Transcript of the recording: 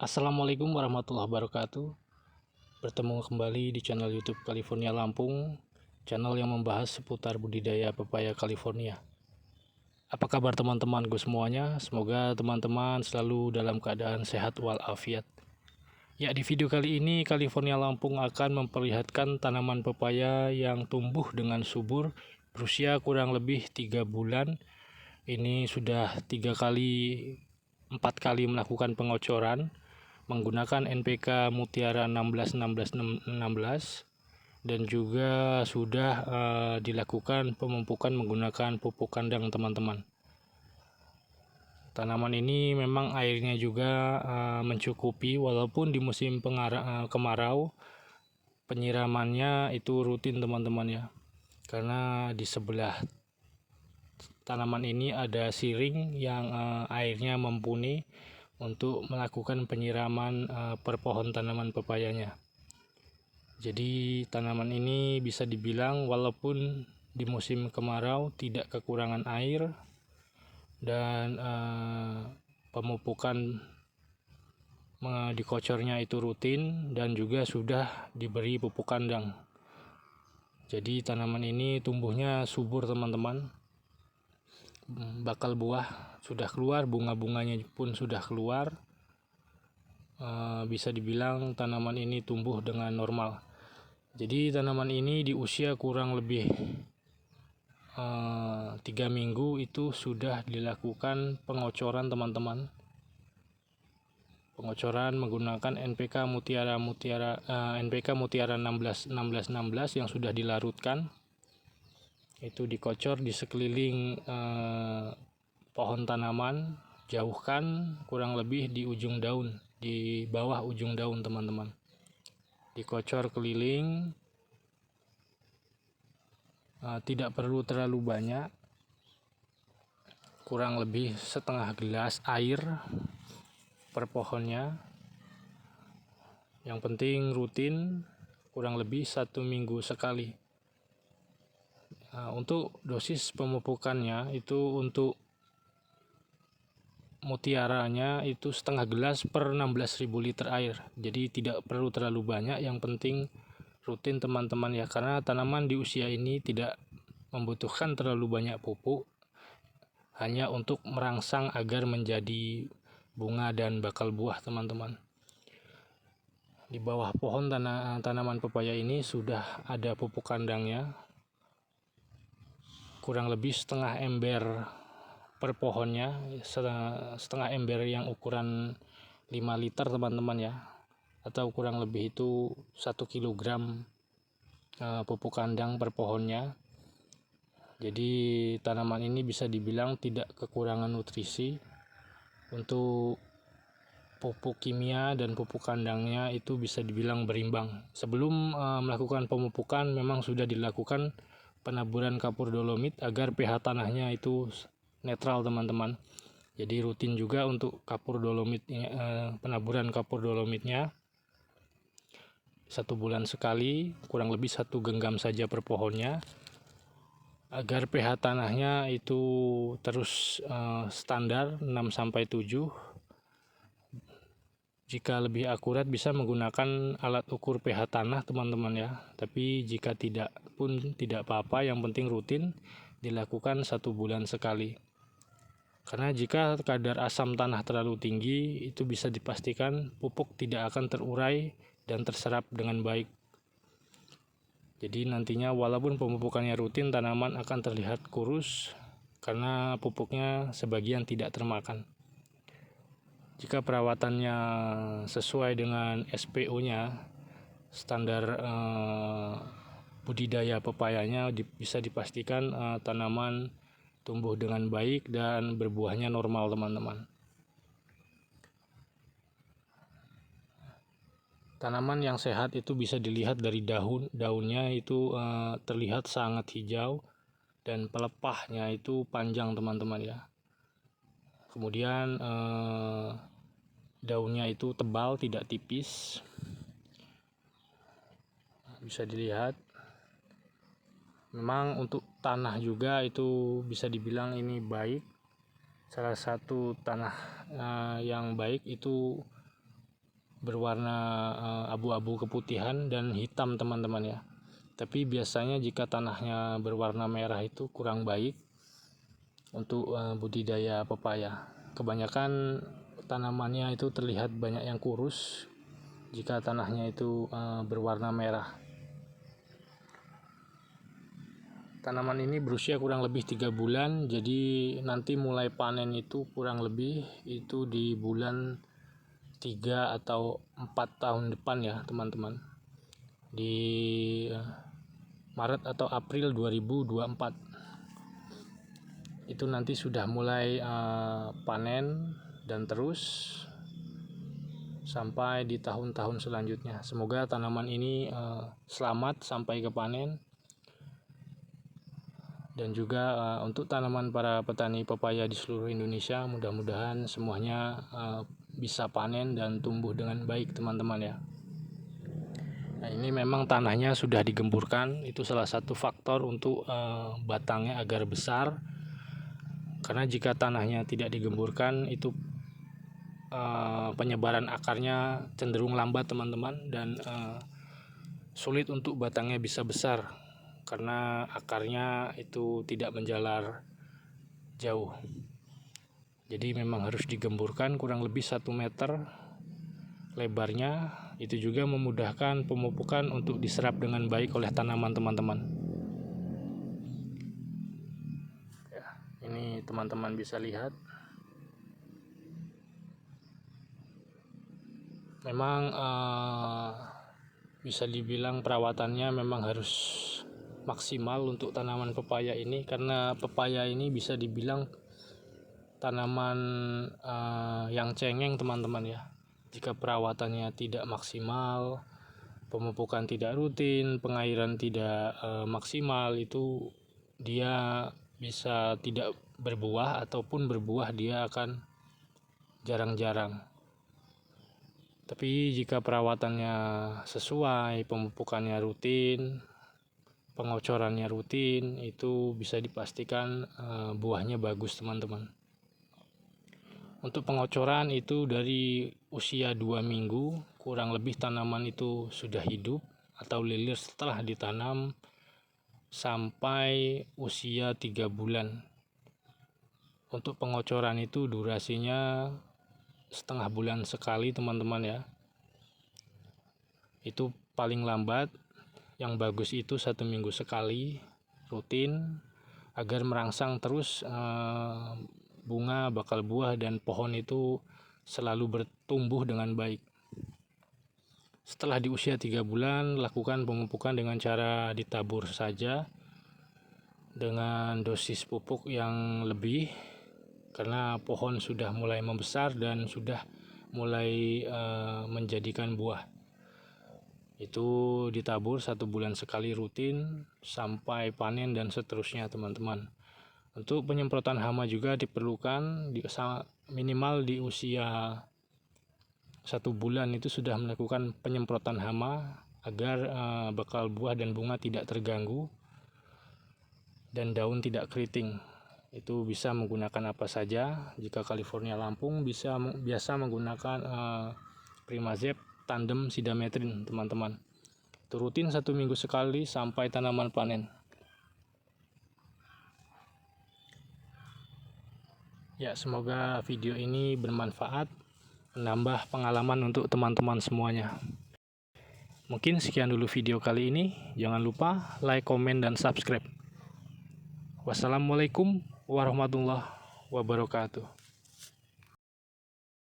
Assalamualaikum warahmatullahi wabarakatuh. Bertemu kembali di channel YouTube California Lampung, channel yang membahas seputar budidaya pepaya California. Apa kabar teman-temanku semuanya? Semoga teman-teman selalu dalam keadaan sehat walafiat. Ya, di video kali ini California Lampung akan memperlihatkan tanaman pepaya yang tumbuh dengan subur berusia kurang lebih 3 bulan. Ini sudah 4 kali melakukan pengocoran menggunakan NPK Mutiara 16 dan juga sudah dilakukan pemupukan menggunakan pupuk kandang teman-teman. Tanaman ini memang airnya juga mencukupi, walaupun di musim kemarau penyiramannya itu rutin teman-teman ya, karena di sebelah tanaman ini ada siring yang airnya mumpuni untuk melakukan penyiraman per pohon tanaman pepayanya. Jadi tanaman ini bisa dibilang walaupun di musim kemarau tidak kekurangan air dan pemupukan dikocornya itu rutin dan juga sudah diberi pupuk kandang. Jadi tanaman ini tumbuhnya subur teman-teman. Bakal buah sudah keluar, bunga-bunganya pun sudah keluar. Bisa dibilang tanaman ini tumbuh dengan normal. Jadi tanaman ini di usia kurang lebih 3 minggu itu sudah dilakukan pengocoran teman-teman. Pengocoran menggunakan NPK Mutiara 16 yang sudah dilarutkan. Itu dikocor di sekeliling pohon tanaman, jauhkan kurang lebih di ujung daun, di bawah ujung daun teman-teman. Dikocor keliling, tidak perlu terlalu banyak, kurang lebih setengah gelas air per pohonnya. Yang penting rutin, kurang lebih 1 minggu sekali. Untuk dosis pemupukannya itu untuk mutiaranya itu setengah gelas per 16.000 liter air. Jadi tidak perlu terlalu banyak, yang penting rutin teman-teman ya, karena tanaman di usia ini tidak membutuhkan terlalu banyak pupuk, hanya untuk merangsang agar menjadi bunga dan bakal buah teman-teman. Di bawah pohon tanaman pepaya ini sudah ada pupuk kandangnya, kurang lebih setengah ember per pohonnya, setengah ember yang ukuran 5 liter teman-teman ya, atau kurang lebih itu 1 kilogram pupuk kandang per pohonnya. Jadi tanaman ini bisa dibilang tidak kekurangan nutrisi. Untuk pupuk kimia dan pupuk kandangnya itu bisa dibilang berimbang. Sebelum melakukan pemupukan memang sudah dilakukan penaburan kapur dolomit agar pH tanahnya itu netral teman-teman. Jadi rutin juga untuk kapur dolomit, penaburan kapur dolomitnya 1 bulan sekali, kurang lebih 1 genggam saja per pohonnya, agar pH tanahnya itu terus standar 6-7. Jika lebih akurat bisa menggunakan alat ukur pH tanah teman-teman ya, tapi jika tidak pun tidak apa-apa, yang penting rutin dilakukan 1 bulan sekali. Karena jika kadar asam tanah terlalu tinggi, itu bisa dipastikan pupuk tidak akan terurai dan terserap dengan baik. Jadi nantinya walaupun pemupukannya rutin, tanaman akan terlihat kurus karena pupuknya sebagian tidak termakan. Jika perawatannya sesuai dengan SPO-nya, standar budidaya pepayanya, bisa dipastikan tanaman tumbuh dengan baik dan berbuahnya normal teman-teman. Tanaman yang sehat itu bisa dilihat dari daunnya itu terlihat sangat hijau dan pelepahnya itu panjang teman-teman ya. Kemudian daunnya itu tebal, tidak tipis. Bisa dilihat. Memang untuk tanah juga itu bisa dibilang ini baik. Salah satu tanah yang baik itu berwarna abu-abu keputihan dan hitam teman-teman ya. Tapi biasanya jika tanahnya berwarna merah itu kurang baik untuk budidaya pepaya. Kebanyakan tanamannya itu terlihat banyak yang kurus jika tanahnya itu berwarna merah. Tanaman ini berusia kurang lebih 3 bulan, jadi nanti mulai panen itu kurang lebih itu di bulan 3 atau 4 tahun depan ya teman-teman, di Maret atau April 2024 itu nanti sudah mulai panen dan terus sampai di tahun-tahun selanjutnya. Semoga tanaman ini selamat sampai ke panen. Dan juga untuk tanaman para petani pepaya di seluruh Indonesia, mudah-mudahan semuanya bisa panen dan tumbuh dengan baik teman-teman ya. Nah, ini memang tanahnya sudah digemburkan, itu salah satu faktor untuk batangnya agar besar. Karena jika tanahnya tidak digemburkan itu penyebaran akarnya cenderung lambat teman-teman, dan sulit untuk batangnya bisa besar karena akarnya itu tidak menjalar jauh. Jadi memang harus digemburkan kurang lebih 1 meter lebarnya. Itu juga memudahkan pemupukan untuk diserap dengan baik oleh tanaman teman-teman ya. Ini teman-teman bisa lihat, memang bisa dibilang perawatannya memang harus maksimal untuk tanaman pepaya ini, karena pepaya ini bisa dibilang tanaman yang cengeng teman-teman ya. Jika perawatannya tidak maksimal, pemupukan tidak rutin, pengairan tidak maksimal, itu dia bisa tidak berbuah, ataupun berbuah dia akan jarang-jarang. Tapi jika perawatannya sesuai, pemupukannya rutin, pengocorannya rutin, itu bisa dipastikan buahnya bagus teman-teman. Untuk pengocoran itu dari usia 2 minggu kurang lebih tanaman itu sudah hidup atau lilir setelah ditanam sampai usia 3 bulan. Untuk pengocoran itu durasinya setengah bulan sekali teman-teman ya. Itu paling lambat. Yang bagus itu 1 minggu sekali rutin, agar merangsang terus bunga, bakal buah, dan pohon itu selalu bertumbuh dengan baik. Setelah di usia 3 bulan, lakukan pemupukan dengan cara ditabur saja dengan dosis pupuk yang lebih, karena pohon sudah mulai membesar dan sudah mulai menjadikan buah. Itu ditabur 1 bulan sekali rutin sampai panen dan seterusnya teman-teman. Untuk penyemprotan hama juga diperlukan minimal di usia 1 bulan itu sudah melakukan penyemprotan hama agar bakal buah dan bunga tidak terganggu dan daun tidak keriting. Itu bisa menggunakan apa saja. Jika California Lampung biasa menggunakan Primazep tandem sidametrin teman-teman. Itu rutin 1 minggu sekali sampai tanaman panen. Ya, semoga video ini bermanfaat, menambah pengalaman untuk teman-teman semuanya. Mungkin sekian dulu video kali ini. Jangan lupa like, komen, dan subscribe. Wassalamualaikum warahmatullahi wabarakatuh.